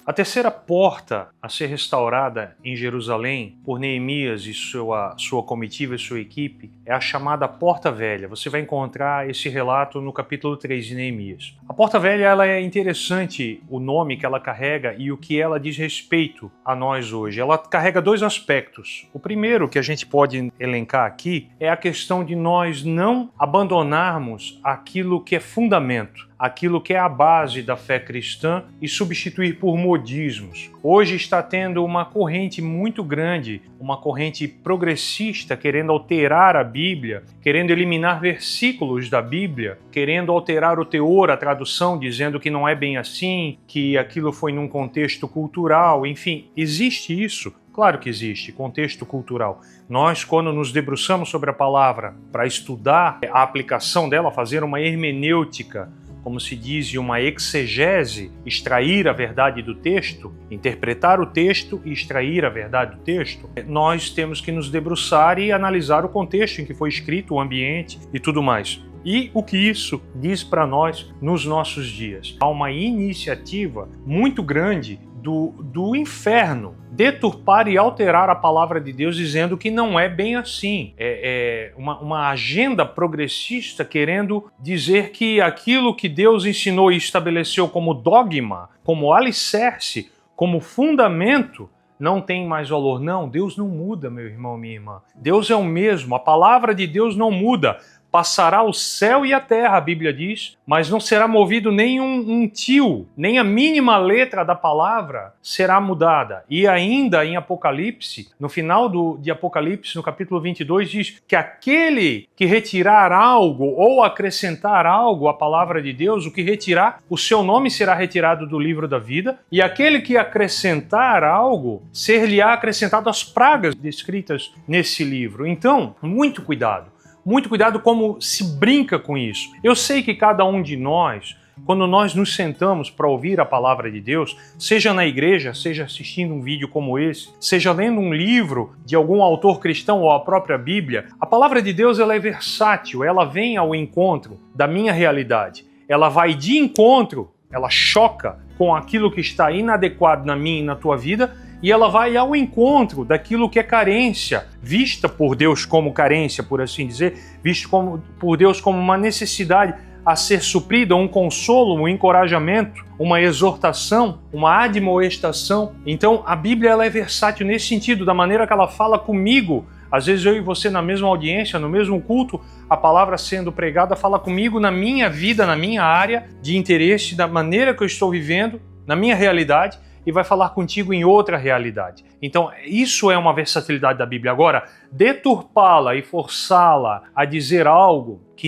A terceira porta a ser restaurada em Jerusalém por Neemias e sua comitiva e sua equipe é a chamada Porta Velha. Você vai encontrar esse relato no capítulo 3 de Neemias. A Porta Velha, ela é interessante, o nome que ela carrega e o que ela diz respeito a nós hoje. Ela carrega dois aspectos. O primeiro que a gente pode elencar aqui é a questão de nós não abandonarmos aquilo que é fundamento, aquilo que é a base da fé cristã e substituir por modismos. Hoje está tendo uma corrente muito grande, uma corrente progressista querendo alterar a Bíblia, querendo eliminar versículos da Bíblia, querendo alterar o teor, a tradução, dizendo que não é bem assim, que aquilo foi num contexto cultural, enfim, existe isso? Claro que existe, contexto cultural. Nós, quando nos debruçamos sobre a palavra para estudar a aplicação dela, fazer uma hermenêutica, como se diz, uma exegese, extrair a verdade do texto, interpretar o texto e extrair a verdade do texto, nós temos que nos debruçar e analisar o contexto em que foi escrito, o ambiente e tudo mais. E o que isso diz para nós nos nossos dias? Há uma iniciativa muito grande do inferno deturpar e alterar a palavra de Deus, dizendo que não é bem assim. É uma agenda progressista querendo dizer que aquilo que Deus ensinou e estabeleceu como dogma, como alicerce, como fundamento, não tem mais valor. Não, Deus não muda, meu irmão, minha irmã. Deus é o mesmo, a palavra de Deus não muda. Passará o céu e a terra, a Bíblia diz, mas não será movido nem um tio, nem a mínima letra da palavra será mudada. E ainda em Apocalipse, no final de Apocalipse, no capítulo 22, diz que aquele que retirar algo ou acrescentar algo à palavra de Deus, o que retirar, o seu nome será retirado do livro da vida, e aquele que acrescentar algo, ser-lhe-á acrescentado as pragas descritas nesse livro. Então, muito cuidado. Muito cuidado como se brinca com isso. Eu sei que cada um de nós, quando nós nos sentamos para ouvir a palavra de Deus, seja na igreja, seja assistindo um vídeo como esse, seja lendo um livro de algum autor cristão ou a própria Bíblia, a palavra de Deus ela é versátil, ela vem ao encontro da minha realidade. Ela vai de encontro, ela choca com aquilo que está inadequado na minha e na tua vida, e ela vai ao encontro daquilo que é carência, vista por Deus como carência, por assim dizer, visto por Deus como uma necessidade a ser suprida, um consolo, um encorajamento, uma exortação, uma admoestação. Então a Bíblia ela é versátil nesse sentido, da maneira que ela fala comigo. Às vezes eu e você na mesma audiência, no mesmo culto, a palavra sendo pregada fala comigo na minha vida, na minha área de interesse, da maneira que eu estou vivendo, na minha realidade, e vai falar contigo em outra realidade. Então, isso é uma versatilidade da Bíblia. Agora, deturpá-la e forçá-la a dizer algo que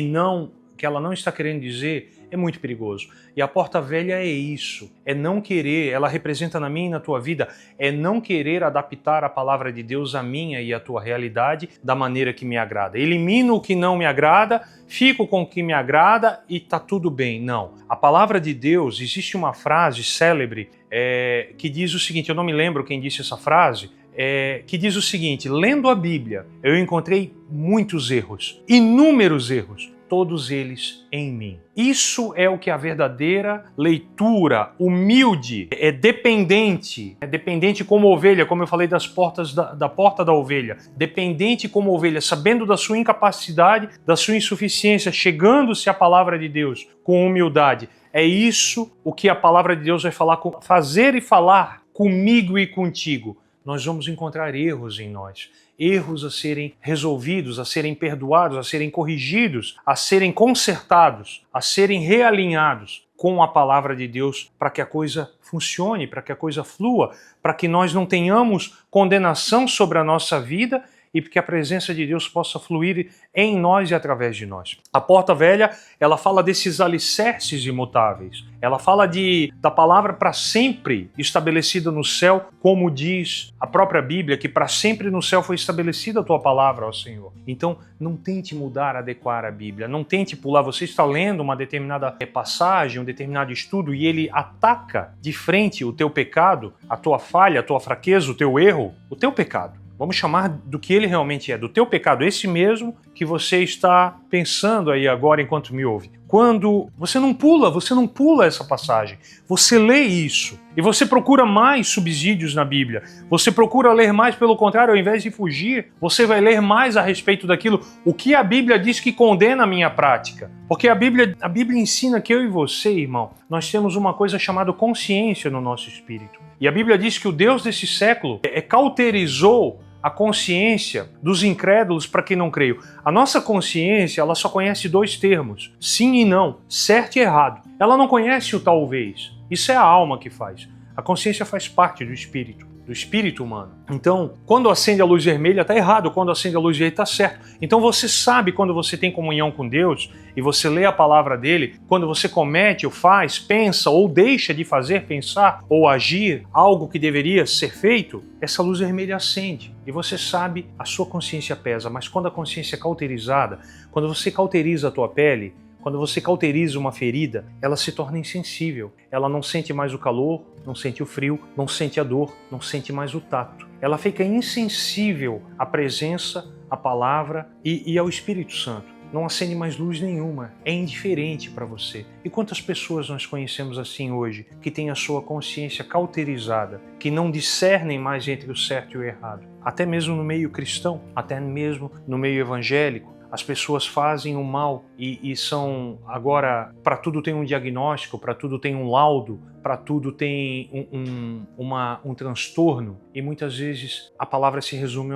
ela não está querendo dizer é muito perigoso. E a porta velha é isso, é não querer, ela representa na minha e na tua vida, é não querer adaptar a palavra de Deus à minha e à tua realidade da maneira que me agrada. Elimino o que não me agrada, fico com o que me agrada e tá tudo bem. Não. A palavra de Deus, existe uma frase célebre que diz o seguinte, eu não me lembro quem disse essa frase, que diz o seguinte: lendo a Bíblia, eu encontrei muitos erros, inúmeros erros, todos eles em mim. Isso é o que a verdadeira leitura humilde, dependente como ovelha, como eu falei das portas da porta da ovelha, dependente como ovelha, sabendo da sua incapacidade, da sua insuficiência, chegando-se à palavra de Deus com humildade. É isso o que a palavra de Deus vai fazer e falar comigo e contigo. Nós vamos encontrar erros em nós, erros a serem resolvidos, a serem perdoados, a serem corrigidos, a serem consertados, a serem realinhados com a palavra de Deus para que a coisa funcione, para que a coisa flua, para que nós não tenhamos condenação sobre a nossa vida e que a presença de Deus possa fluir em nós e através de nós. A porta velha, ela fala desses alicerces imutáveis. Ela fala da palavra para sempre estabelecida no céu, como diz a própria Bíblia, que para sempre no céu foi estabelecida a tua palavra, ó Senhor. Então, não tente mudar, adequar a Bíblia. Não tente pular. Você está lendo uma determinada passagem, um determinado estudo, e ele ataca de frente o teu pecado, a tua falha, a tua fraqueza, o teu erro, o teu pecado. Vamos chamar do que ele realmente é, do teu pecado, esse mesmo que você está pensando aí agora enquanto me ouve. Quando você não pula essa passagem. Você lê isso e você procura mais subsídios na Bíblia. Você procura ler mais, pelo contrário, ao invés de fugir, você vai ler mais a respeito daquilo, o que a Bíblia diz que condena a minha prática. Porque a Bíblia ensina que eu e você, irmão, nós temos uma coisa chamada consciência no nosso espírito. E a Bíblia diz que o Deus desse século cauterizou a consciência dos incrédulos para quem não creio. A nossa consciência, ela só conhece dois termos, sim e não, certo e errado. Ela não conhece o talvez. Isso é a alma que faz. A consciência faz parte do espírito humano. Então, quando acende a luz vermelha, está errado. Quando acende a luz verde, está certo. Então você sabe quando você tem comunhão com Deus e você lê a palavra dele, quando você comete ou faz, pensa ou deixa de fazer, pensar ou agir algo que deveria ser feito, essa luz vermelha acende. E você sabe, a sua consciência pesa. Mas quando a consciência é cauterizada, quando você cauteriza a tua pele, quando você cauteriza uma ferida, ela se torna insensível. Ela não sente mais o calor, não sente o frio, não sente a dor, não sente mais o tato. Ela fica insensível à presença, à palavra e ao Espírito Santo. Não acende mais luz nenhuma, é indiferente para você. E quantas pessoas nós conhecemos assim hoje, que têm a sua consciência cauterizada, que não discernem mais entre o certo e o errado? Até mesmo no meio cristão, até mesmo no meio evangélico. As pessoas fazem o mal e são, agora, para tudo tem um diagnóstico, para tudo tem um laudo, para tudo tem um transtorno. E muitas vezes a palavra se resume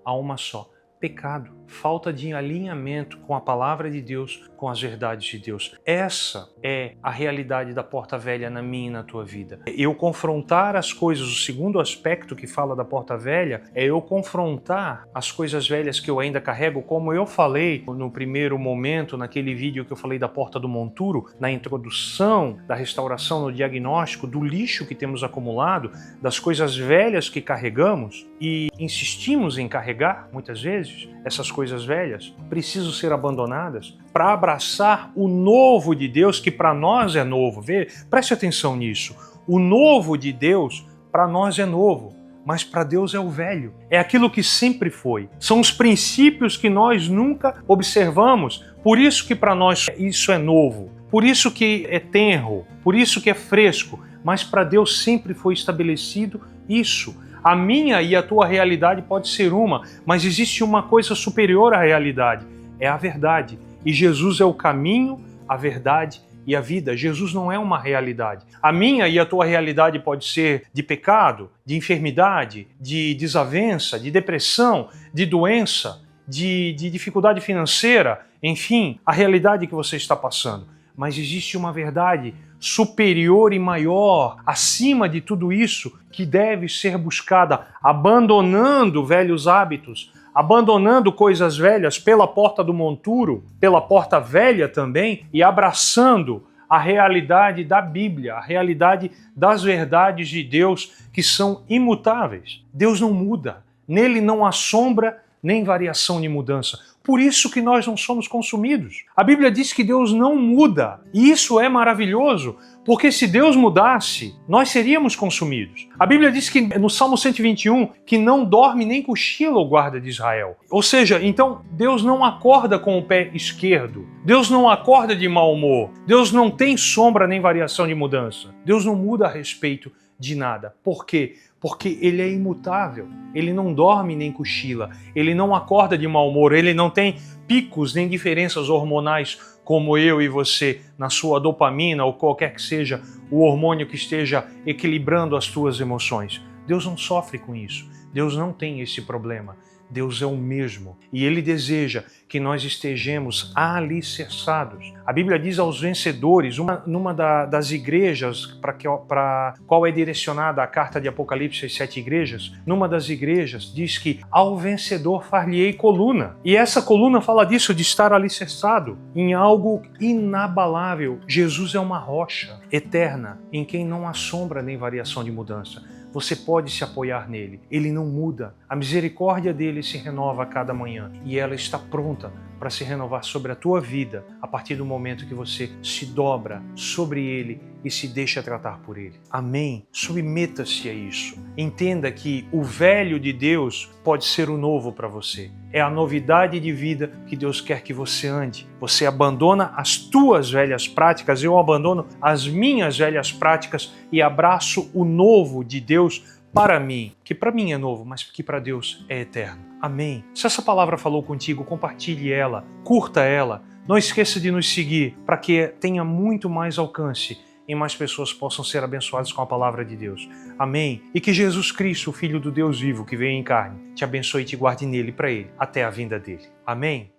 a uma só. Pecado, falta de alinhamento com a palavra de Deus, com as verdades de Deus. Essa é a realidade da porta velha na minha e na tua vida. Eu confrontar as coisas, o segundo aspecto que fala da porta velha, é eu confrontar as coisas velhas que eu ainda carrego, como eu falei no primeiro momento, naquele vídeo que eu falei da porta do monturo, na introdução da restauração, no diagnóstico do lixo que temos acumulado, das coisas velhas que carregamos e insistimos em carregar, muitas vezes, essas coisas velhas precisam ser abandonadas para abraçar o novo de Deus, que para nós é novo. Preste atenção nisso. O novo de Deus para nós é novo, mas para Deus é o velho. É aquilo que sempre foi. São os princípios que nós nunca observamos. Por isso que para nós isso é novo. Por isso que é tenro. Por isso que é fresco. Mas para Deus sempre foi estabelecido isso. A minha e a tua realidade pode ser uma, mas existe uma coisa superior à realidade. É a verdade. E Jesus é o caminho, a verdade e a vida. Jesus não é uma realidade. A minha e a tua realidade pode ser de pecado, de enfermidade, de desavença, de depressão, de doença, de dificuldade financeira, enfim, a realidade que você está passando. Mas existe uma verdade superior e maior, acima de tudo isso, que deve ser buscada, abandonando velhos hábitos, abandonando coisas velhas pela porta do monturo, pela porta velha também, e abraçando a realidade da Bíblia, a realidade das verdades de Deus que são imutáveis. Deus não muda, nele não há sombra nem variação de mudança. Por isso que nós não somos consumidos. A Bíblia diz que Deus não muda. E isso é maravilhoso, porque se Deus mudasse, nós seríamos consumidos. A Bíblia diz que no Salmo 121, que não dorme nem cochila o guarda de Israel. Ou seja, então Deus não acorda com o pé esquerdo. Deus não acorda de mau humor. Deus não tem sombra nem variação de mudança. Deus não muda a respeito de nada. Por quê? Porque ele é imutável, ele não dorme nem cochila, ele não acorda de mau humor, ele não tem picos nem diferenças hormonais como eu e você na sua dopamina ou qualquer que seja o hormônio que esteja equilibrando as tuas emoções. Deus não sofre com isso, Deus não tem esse problema. Deus é o mesmo e Ele deseja que nós estejamos alicerçados. A Bíblia diz aos vencedores, numa das igrejas para qual é direcionada a carta de Apocalipse às 7 igrejas, numa das igrejas diz que ao vencedor far-lhe-ei coluna. E essa coluna fala disso, de estar alicerçado em algo inabalável. Jesus é uma rocha eterna em quem não há sombra nem variação de mudança. Você pode se apoiar nele. Ele não muda. A misericórdia dele se renova a cada manhã e ela está pronta para se renovar sobre a tua vida a partir do momento que você se dobra sobre Ele e se deixa tratar por Ele. Amém? Submeta-se a isso. Entenda que o velho de Deus pode ser o novo para você. É a novidade de vida que Deus quer que você ande. Você abandona as tuas velhas práticas, eu abandono as minhas velhas práticas e abraço o novo de Deus para mim, que para mim é novo, mas que para Deus é eterno. Amém? Se essa palavra falou contigo, compartilhe ela, curta ela. Não esqueça de nos seguir para que tenha muito mais alcance e mais pessoas possam ser abençoadas com a palavra de Deus. Amém? E que Jesus Cristo, o Filho do Deus vivo que veio em carne, te abençoe e te guarde nele e para ele, até a vinda dele. Amém?